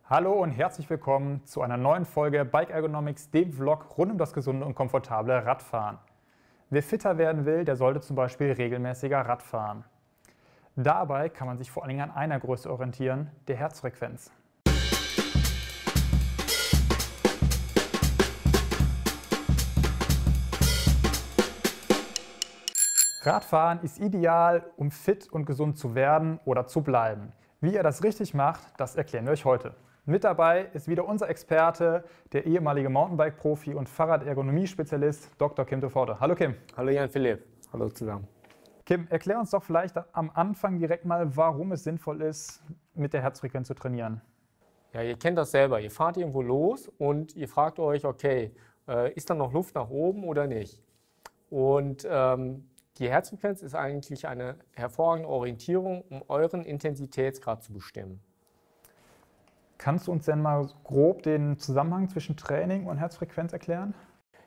Hallo und herzlich willkommen zu einer neuen Folge Bike Ergonomics, dem Vlog rund um das gesunde und komfortable Radfahren. Wer fitter werden will, der sollte zum Beispiel regelmäßiger Rad fahren. Dabei kann man sich vor allen Dingen an einer Größe orientieren, der Herzfrequenz. Radfahren ist ideal, um fit und gesund zu werden oder zu bleiben. Wie ihr das richtig macht, das erklären wir euch heute. Mit dabei ist wieder unser Experte, der ehemalige Mountainbike-Profi und Fahrradergonomie-Spezialist Dr. Kim de Voorde. Hallo Kim. Hallo Jan Philipp. Hallo zusammen. Kim, erklär uns doch vielleicht am Anfang direkt mal, warum es sinnvoll ist, mit der Herzfrequenz zu trainieren. Ja, ihr kennt das selber. Ihr fahrt irgendwo los und ihr fragt euch, okay, ist da noch Luft nach oben oder nicht? Und die Herzfrequenz ist eigentlich eine hervorragende Orientierung, um euren Intensitätsgrad zu bestimmen. Kannst du uns denn mal grob den Zusammenhang zwischen Training und Herzfrequenz erklären?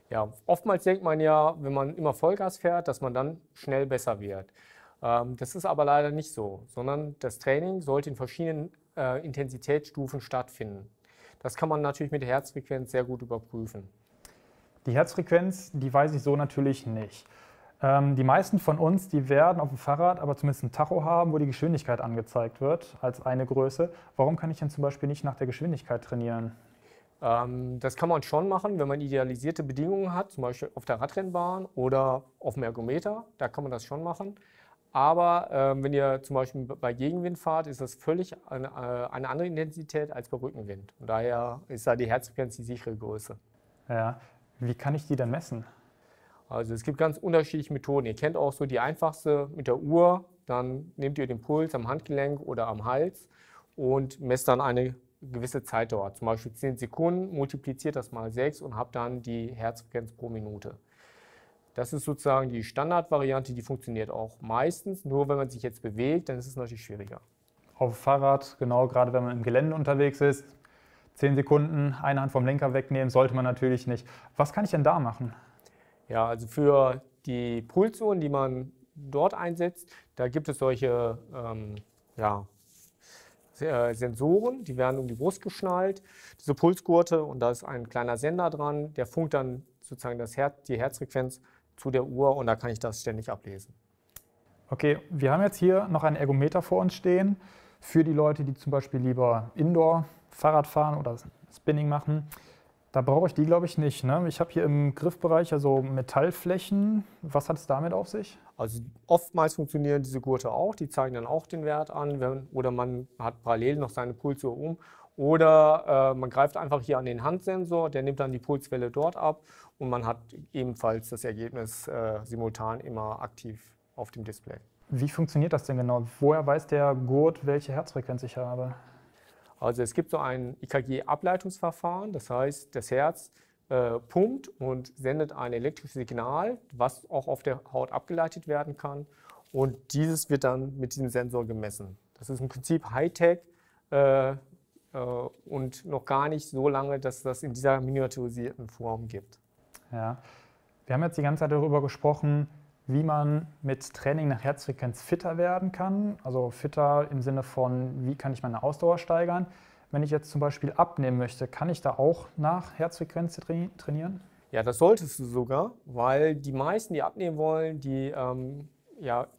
Ja, oftmals denkt man ja, wenn man immer Vollgas fährt, dass man dann schnell besser wird. Das ist aber leider nicht so, sondern das Training sollte in verschiedenen Intensitätsstufen stattfinden. Das kann man natürlich mit der Herzfrequenz sehr gut überprüfen. Die Herzfrequenz, die weiß ich so natürlich nicht. Die meisten von uns, die werden auf dem Fahrrad aber zumindest ein Tacho haben, wo die Geschwindigkeit angezeigt wird als eine Größe. Warum kann ich denn zum Beispiel nicht nach der Geschwindigkeit trainieren? Das kann man schon machen, wenn man idealisierte Bedingungen hat, zum Beispiel auf der Radrennbahn oder auf dem Ergometer. Da kann man das schon machen. Aber wenn ihr zum Beispiel bei Gegenwind fahrt, ist das völlig eine andere Intensität als bei Rückenwind. Und daher ist da die Herzfrequenz die sichere Größe. Ja. Wie kann ich die denn messen? Also es gibt ganz unterschiedliche Methoden. Ihr kennt auch so die einfachste mit der Uhr. Dann nehmt ihr den Puls am Handgelenk oder am Hals und messt dann eine gewisse Zeitdauer. Zum Beispiel 10 Sekunden, multipliziert das mal 6 und habt dann die Herzfrequenz pro Minute. Das ist sozusagen die Standardvariante, die funktioniert auch meistens. Nur wenn man sich jetzt bewegt, dann ist es natürlich schwieriger. Auf dem Fahrrad, genau, gerade wenn man im Gelände unterwegs ist, 10 Sekunden, eine Hand vom Lenker wegnehmen, sollte man natürlich nicht. Was kann ich denn da machen? Ja, also für die Pulsuhren, die man dort einsetzt, da gibt es solche Sensoren, die werden um die Brust geschnallt, diese Pulsgurte, und da ist ein kleiner Sender dran, der funkt dann sozusagen die Herzfrequenz zu der Uhr und da kann ich das ständig ablesen. Okay, wir haben jetzt hier noch einen Ergometer vor uns stehen, für die Leute, die zum Beispiel lieber Indoor Fahrrad fahren oder Spinning machen. Da brauche ich die, glaube ich, nicht. Ne? Ich habe hier im Griffbereich also Metallflächen. Was hat es damit auf sich? Also oftmals funktionieren diese Gurte auch, die zeigen dann auch den Wert an, oder man hat parallel noch seine Pulsuhr um. Oder man greift einfach hier an den Handsensor, der nimmt dann die Pulswelle dort ab und man hat ebenfalls das Ergebnis simultan immer aktiv auf dem Display. Wie funktioniert das denn genau? Woher weiß der Gurt, welche Herzfrequenz ich habe? Also es gibt so ein EKG-Ableitungsverfahren, das heißt, das Herz pumpt und sendet ein elektrisches Signal, was auch auf der Haut abgeleitet werden kann. Und dieses wird dann mit diesem Sensor gemessen. Das ist im Prinzip Hightech und noch gar nicht so lange, dass es das in dieser miniaturisierten Form gibt. Ja. Wir haben jetzt die ganze Zeit darüber gesprochen, wie man mit Training nach Herzfrequenz fitter werden kann. Also fitter im Sinne von, wie kann ich meine Ausdauer steigern. Wenn ich jetzt zum Beispiel abnehmen möchte, kann ich da auch nach Herzfrequenz trainieren? Ja, das solltest du sogar, weil die meisten, die abnehmen wollen, die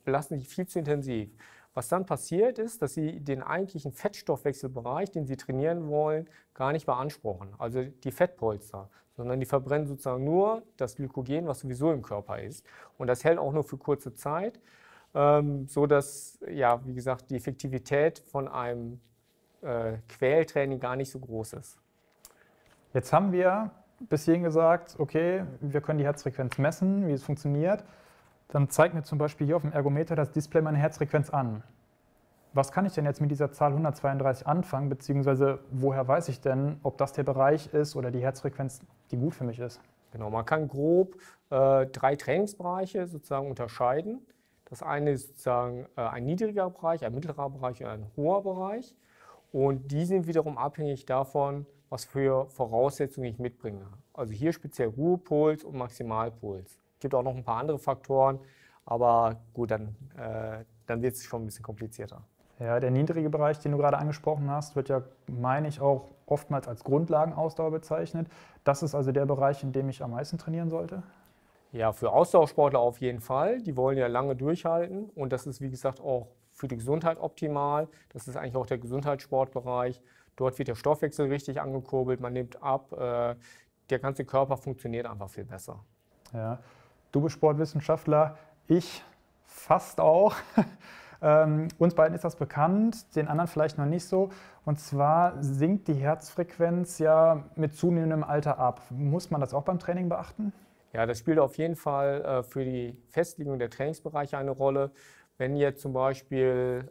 belasten sich viel zu intensiv. Was dann passiert ist, dass sie den eigentlichen Fettstoffwechselbereich, den sie trainieren wollen, gar nicht beanspruchen. Also die Fettpolster, sondern die verbrennen sozusagen nur das Glykogen, was sowieso im Körper ist. Und das hält auch nur für kurze Zeit, so dass, ja, wie gesagt, die Effektivität von einem Quältraining gar nicht so groß ist. Jetzt haben wir bis hierhin gesagt, okay, wir können die Herzfrequenz messen, wie es funktioniert. Dann zeigt mir zum Beispiel hier auf dem Ergometer das Display meine Herzfrequenz an. Was kann ich denn jetzt mit dieser Zahl 132 anfangen, beziehungsweise woher weiß ich denn, ob das der Bereich ist oder die Herzfrequenz, die gut für mich ist? Genau, man kann grob 3 Trainingsbereiche sozusagen unterscheiden. Das eine ist sozusagen ein niedriger Bereich, ein mittlerer Bereich und ein hoher Bereich. Und die sind wiederum abhängig davon, was für Voraussetzungen ich mitbringe. Also hier speziell Ruhepuls und Maximalpuls. Es gibt auch noch ein paar andere Faktoren, aber gut, dann wird es schon ein bisschen komplizierter. Ja, der niedrige Bereich, den du gerade angesprochen hast, wird ja, meine ich, auch oftmals als Grundlagenausdauer bezeichnet. Das ist also der Bereich, in dem ich am meisten trainieren sollte? Ja, für Ausdauersportler auf jeden Fall. Die wollen ja lange durchhalten und das ist, wie gesagt, auch für die Gesundheit optimal. Das ist eigentlich auch der Gesundheitssportbereich. Dort wird der Stoffwechsel richtig angekurbelt, man nimmt ab, der ganze Körper funktioniert einfach viel besser. Ja. Du bist Sportwissenschaftler, ich fast auch. Uns beiden ist das bekannt, den anderen vielleicht noch nicht so. Und zwar sinkt die Herzfrequenz ja mit zunehmendem Alter ab. Muss man das auch beim Training beachten? Ja, das spielt auf jeden Fall für die Festlegung der Trainingsbereiche eine Rolle. Wenn jetzt zum Beispiel,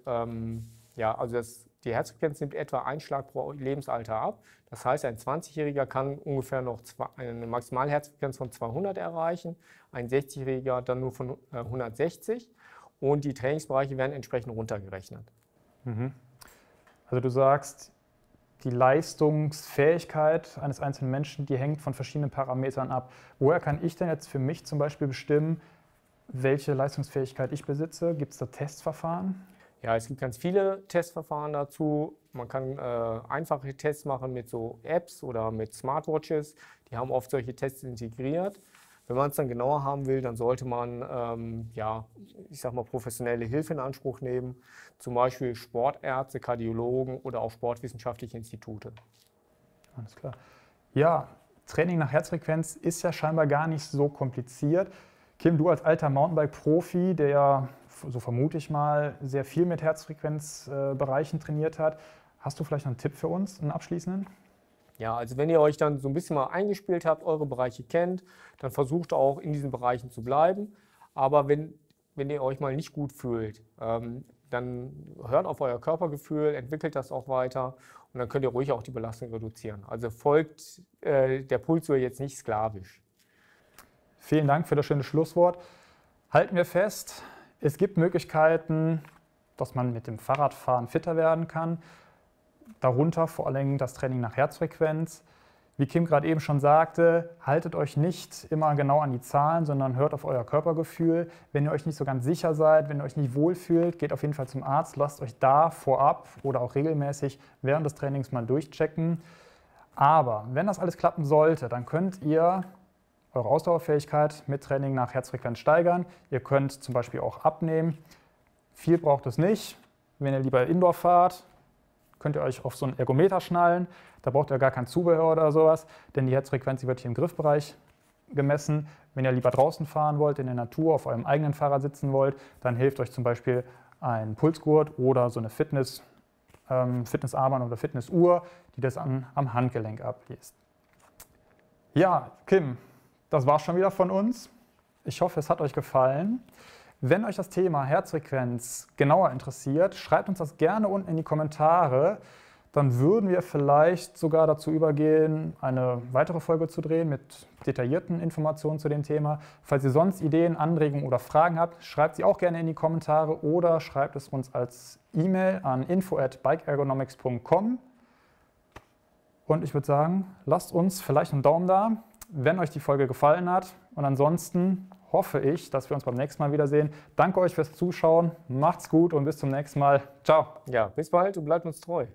die Herzfrequenz nimmt etwa einen Schlag pro Lebensalter ab. Das heißt, ein 20-Jähriger kann ungefähr noch eine Maximalherzfrequenz von 200 erreichen, ein 60-Jähriger dann nur von 160 und die Trainingsbereiche werden entsprechend runtergerechnet. Also du sagst, die Leistungsfähigkeit eines einzelnen Menschen, die hängt von verschiedenen Parametern ab. Woher kann ich denn jetzt für mich zum Beispiel bestimmen, welche Leistungsfähigkeit ich besitze? Gibt es da Testverfahren? Ja, es gibt ganz viele Testverfahren dazu. Man kann einfache Tests machen mit so Apps oder mit Smartwatches. Die haben oft solche Tests integriert. Wenn man es dann genauer haben will, dann sollte man professionelle Hilfe in Anspruch nehmen. Zum Beispiel Sportärzte, Kardiologen oder auch sportwissenschaftliche Institute. Alles klar. Ja, Training nach Herzfrequenz ist ja scheinbar gar nicht so kompliziert. Kim, du als alter Mountainbike-Profi, der ja, so vermute ich mal, sehr viel mit Herzfrequenzbereichen trainiert hat, hast du vielleicht noch einen Tipp für uns, einen abschließenden? Ja, also wenn ihr euch dann so ein bisschen mal eingespielt habt, eure Bereiche kennt, dann versucht auch in diesen Bereichen zu bleiben. Aber wenn ihr euch mal nicht gut fühlt, dann hört auf euer Körpergefühl, entwickelt das auch weiter und dann könnt ihr ruhig auch die Belastung reduzieren. Also folgt der Pulsuhr jetzt nicht sklavisch. Vielen Dank für das schöne Schlusswort. Halten wir fest, es gibt Möglichkeiten, dass man mit dem Fahrradfahren fitter werden kann. Darunter vor allem das Training nach Herzfrequenz. Wie Kim gerade eben schon sagte, haltet euch nicht immer genau an die Zahlen, sondern hört auf euer Körpergefühl. Wenn ihr euch nicht so ganz sicher seid, wenn ihr euch nicht wohlfühlt, geht auf jeden Fall zum Arzt. Lasst euch da vorab oder auch regelmäßig während des Trainings mal durchchecken. Aber wenn das alles klappen sollte, dann könnt ihr eure Ausdauerfähigkeit mit Training nach Herzfrequenz steigern. Ihr könnt zum Beispiel auch abnehmen. Viel braucht es nicht. Wenn ihr lieber Indoor fahrt, könnt ihr euch auf so einen Ergometer schnallen. Da braucht ihr gar kein Zubehör oder sowas, denn die Herzfrequenz wird hier im Griffbereich gemessen. Wenn ihr lieber draußen fahren wollt, in der Natur, auf eurem eigenen Fahrrad sitzen wollt, dann hilft euch zum Beispiel ein Pulsgurt oder so eine Fitnessarmband oder Fitnessuhr, die das am Handgelenk abliest. Ja, Kim, das war's schon wieder von uns. Ich hoffe, es hat euch gefallen. Wenn euch das Thema Herzfrequenz genauer interessiert, schreibt uns das gerne unten in die Kommentare. Dann würden wir vielleicht sogar dazu übergehen, eine weitere Folge zu drehen mit detaillierten Informationen zu dem Thema. Falls ihr sonst Ideen, Anregungen oder Fragen habt, schreibt sie auch gerne in die Kommentare oder schreibt es uns als E-Mail an info@bikeergonomics.com. Und ich würde sagen, lasst uns vielleicht einen Daumen da, wenn euch die Folge gefallen hat. Und ansonsten hoffe ich, dass wir uns beim nächsten Mal wiedersehen. Danke euch fürs Zuschauen, macht's gut und bis zum nächsten Mal. Ciao. Ja, bis bald und bleibt uns treu.